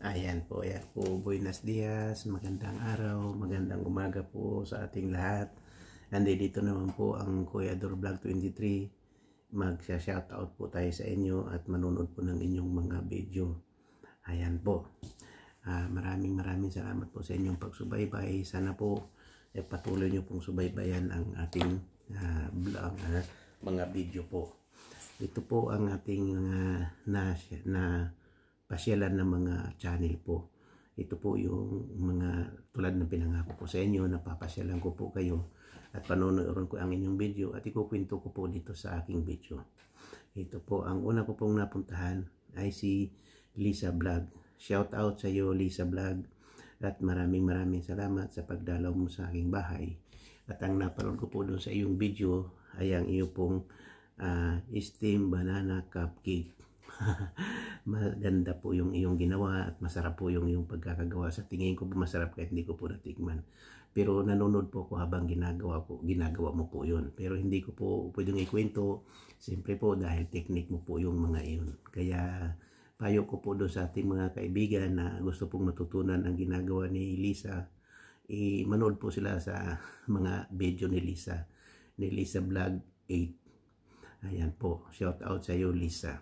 Ayan po, buenos dias, magandang araw, magandang umaga po sa ating lahat. Dito naman po ang Kuya Ador Vlog 23. Magsha-shoutout po tayo sa inyo at manonood po ng inyong mga video. Ayan po. Maraming salamat po sa inyong pagsubaybay. Sana po patuloy nyo pong subaybayan ang ating vlog, mga video po. Ito po ang ating na pasyalan ng mga channel po. Ito po yung mga tulad ng pinangako ko sa inyo, napapasyalan ko po kayo at panonoodin ko ang inyong video at ikukwento ko po dito sa aking video. Ito po, ang una ko pong napuntahan ay si Lisa Vlog. Shout out sa iyo, Lisa Vlog, at maraming salamat sa pagdalaw mo sa aking bahay. At ang napanood ko po doon sa iyong video ay ang iyo pong steamed banana cupcake. Maganda po yung iyong ginawa at masarap po yung iyong pagkakagawa. Sa tingin ko po masarap kahit hindi ko po natikman. Pero nanonood po ako habang ginagawa mo po yun. Pero hindi ko po pwedeng ikwento. Siyempre po dahil technique mo po yung mga iyon. Kaya payo ko po doon sa ating mga kaibigan na gusto pong matutunan ang ginagawa ni Lisa. Manood po sila sa mga video ni Lisa Vlog 8. Ayan po, shout out sa iyo, Lisa.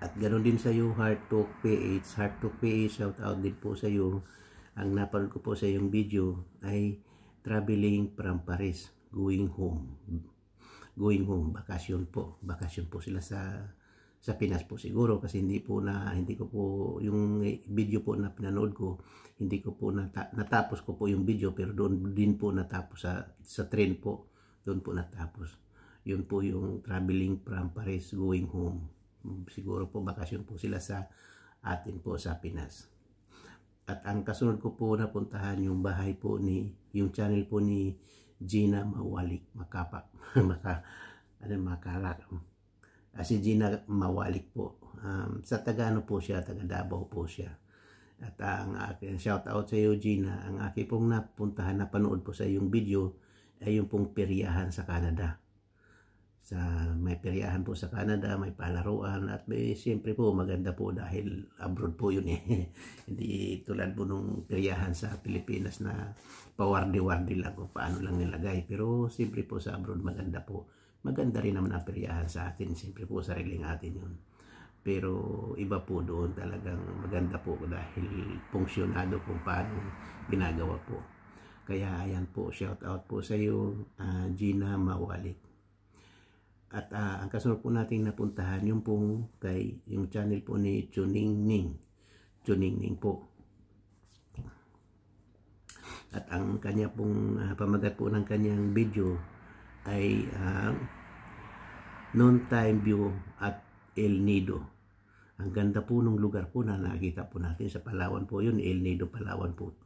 At ganoon din sa iyo, Heart Talk PH. Heart Talk PH, shout out din po sa iyo. Ang napanood ko po sa iyong video ay traveling from Paris, going home. Bakasyon po. Bakasyon po sila sa Pinas po siguro kasi hindi ko po yung video po na pinanood ko, hindi ko po natapos ko po yung video, pero doon din po natapos sa train po. Doon po natapos. Yun po yung traveling from Paris, going home. Siguro po bakasyon po sila sa atin po sa Pinas. At ang kasunod ko po napuntahan yung bahay po yung channel po ni Gina Mawalik Makapak. Makalak. Si Gina Mawalik po. Sa taga po siya, taga Davao po siya. At ang aking shout out sa iyo, Gina, ang aking pong napuntahan, napanood po sa iyong video ay yung pong peryahan sa Canada. May peryahan po sa Canada, may palaruan at siyempre po maganda po dahil abroad po yun eh. Hindi tulad po nung peryahan sa Pilipinas na pawardi-wardi lang kung paano lang nilagay. Pero siyempre po sa abroad maganda po. Maganda rin naman ang peryahan sa atin, siyempre po sariling atin yun. Pero iba po doon, talagang maganda po dahil funksyonado kung paano ginagawa po. Kaya ayan po, shout out po sa iyo, Gina Mawalik. At ang kasunod po nating napuntahan yung channel po ni Chuning Ning po. At ang kanya pong pamagat po ng kanyang video ay Noontime View at El Nido. Ang ganda po ng lugar po na nakita po natin sa Palawan po yun, El Nido, Palawan po.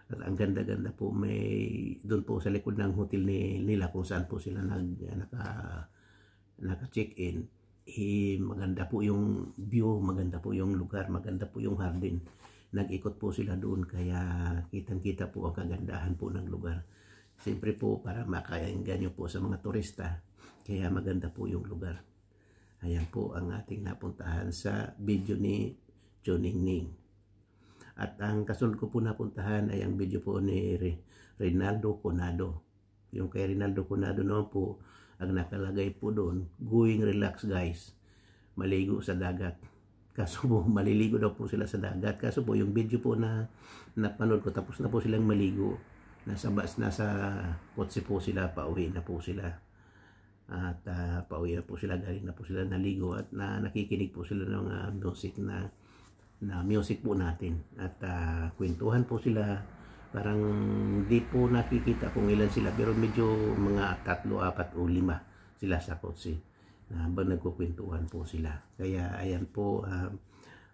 At ang ganda po, may doon po sa likod ng hotel nila kung saan po sila naka-check-in, maganda po yung view, maganda po yung lugar, maganda po yung hardin. Nag-ikot po sila doon, kaya kitang-kita po ang kagandahan po ng lugar. Siyempre po para makainggan nyo po sa mga turista, kaya maganda po yung lugar. Ayan po ang ating napuntahan sa video ni Chuning Ning. At ang kasunod ko po napuntahan ay ang video po ni Rinaldo Conado. Yung kay Rinaldo Conado naman po, ang nakalagay po doon, going relax guys, maligo sa dagat. Kaso po, maliligo daw po sila sa dagat. Kaso po, yung video po na napanood ko, tapos na po silang maligo. Nasa kotse po sila, pauwi na po sila. At pauwi na po sila, galing na po sila naligo. At nakikinig po sila ng music na music po natin. At kwentuhan po sila. Parang di po nakikita kung ilan sila, pero medyo mga 3, 4 o 5 sila sa kotse na habang nagkukwentuhan po sila. Kaya ayan po,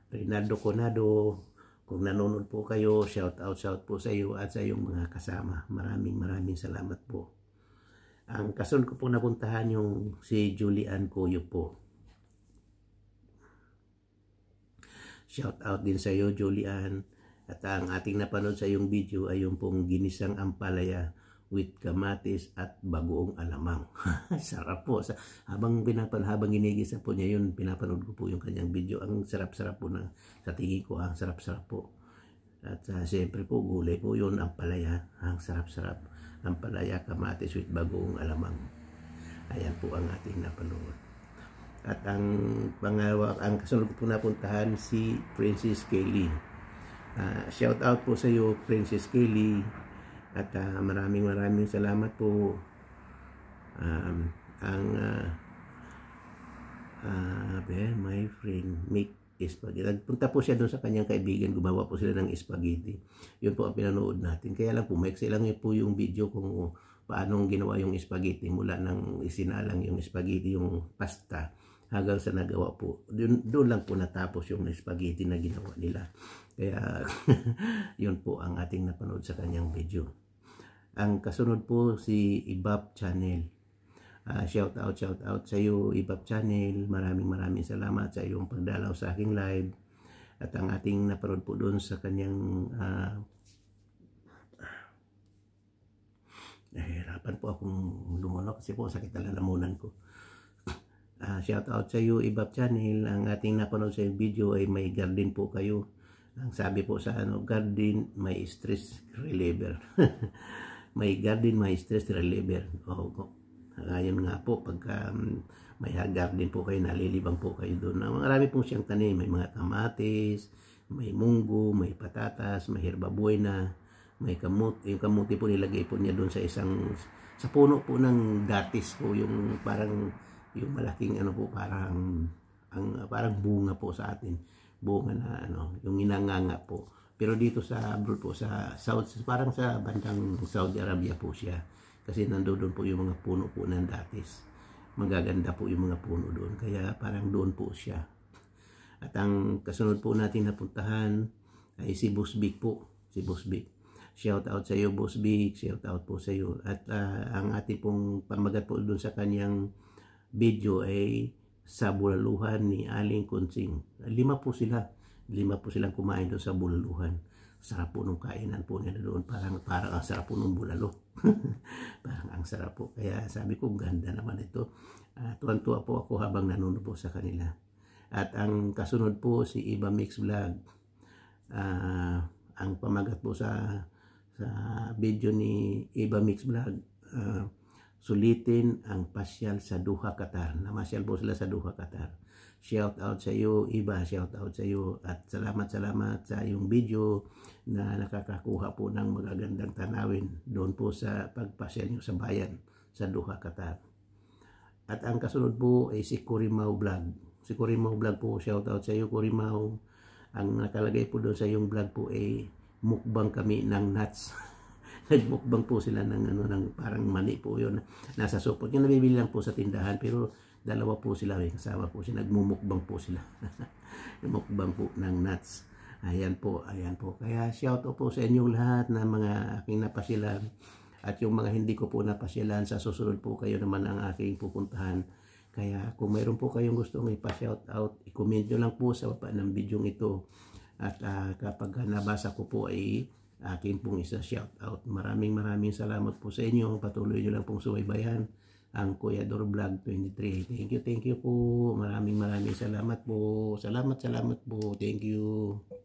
Rinaldo Conado, kung nanonood po kayo, shout out po sa iyo at sa iyong mga kasama. Maraming salamat po. Ang kasunod ko po napuntahan yung si Julian Coyo po. Shout out din sa iyo, Julian. At ang ating napanood sa iyong video ay yung pong ginisang ampalaya with kamatis at bagoong alamang. Sarap po. Habang ginigisa po niya yun, pinapanood ko po yung kanyang video. Ang sarap-sarap po sa tingin ko, ang sarap-sarap po. At siyempre po, gulay po yun, ang palaya. Ang sarap-sarap. Ang palaya, kamatis with bagoong alamang. Ayan po ang ating napanood. At ang pangalawa, ang kasunod ko po napuntahan, si Princess Kelly. Shout out po sa iyo, Princess Kelly. At maraming salamat po. My friend make spaghetti. Nagpunta po siya doon sa kanyang kaibigan, gumawa po sila ng spaghetti. Yun po ang pinanood natin. Kaya lang po, maiksi lang po yung video kung paano ginawa yung spaghetti mula nang isinalang yung spaghetti, yung pasta, hanggang sa nagawa po. Doon lang po natapos yung spaghetti na ginawa nila. Kaya yun po ang ating napanood sa kanyang video. Ang kasunod po si Ibap Channel. Shout out sa iyo, Ibap Channel. Maraming salamat sa iyong pagdalaw sa aking live. At ang ating napanood po doon sa kanyang nahihirapan po akong lumunok kasi po sakit na lalamunan ko. Shout out sa iyo, Ibap Channel. Ang ating napanood sa video ay may garden po kayo. Ang sabi po sa garden, may stress reliever. May garden, may stress reliever. Ngayon nga po, pagka may garden po kayo, nalilibang po kayo doon. Marami pong siyang tanim. May mga kamatis, may munggo, may patatas, may herbabuena, may kamuti. Yung kamuti po nilagay po niya doon sa puno po ng datis po, yung parang yung malaking parang bunga po sa atin, bunga na yung inanganga po. Pero dito sa abroad po, sa parang sa bandang Saudi Arabia po siya, kasi nandoon po yung mga puno po ng datis. Magaganda po yung mga puno doon, kaya parang doon po siya. At ang kasunod po natin napuntahan ay si Boss Big po, si Boss Big. Shout out sa iyo, Boss Big. Shout out po sa iyo. At ang ating pong pamagat po doon sa kanyang video ay sa bulaluhan ni Aling Kunsing. 5 po silang kumain doon sa bulaluhan. Sarap po nung kainan po nila doon. Parang ang sarap po nung bulalo. Parang ang sarap po. Kaya sabi ko, ganda naman ito. Tuwan-tuwa po ako habang nanonood po sa kanila. At ang kasunod po si Iba Mix Vlog. Ang pamagat po sa video ni Iba Mix Vlog, sulitin ang pasyal sa Doha, Qatar. Namasyal po sila sa Doha, Qatar. Shout out sa iyo, Iba. Shout out sa iyo. At salamat sa iyong video na nakakakuha po ng magagandang tanawin doon po sa pagpasyal niyo sa bayan sa Doha, Qatar. At ang kasunod po ay si Kurimaw Vlog. Si Kurimaw Vlog po, shout out sa iyo, Kurimaw. Ang nakalagay po doon sa iyong vlog po ay mukbang kami ng nuts. Nagmukbang po sila ng parang mani po yun. Nasa supot. Yung nabibili lang po sa tindahan, pero dalawa po sila, may kasama po sila. Nagmumukbang po sila. Mukbang po ng nuts. Ayan po. Kaya shout out po sa inyong lahat na mga aking napasyalan. At yung mga hindi ko po napasyalan, sa susunod po kayo naman ang aking pupuntahan. Kaya kung mayroon po kayong gustong ipa-shout out, i-comment nyo lang po sa baba ng video ito. At kapag nabasa ko po ay akin pong isa shout out. Maraming salamat po sa inyo. Patuloy nyo lang pong subaybayan ang Kuya Ador Vlog 23. Thank you po. Maraming salamat po. Salamat po. Thank you.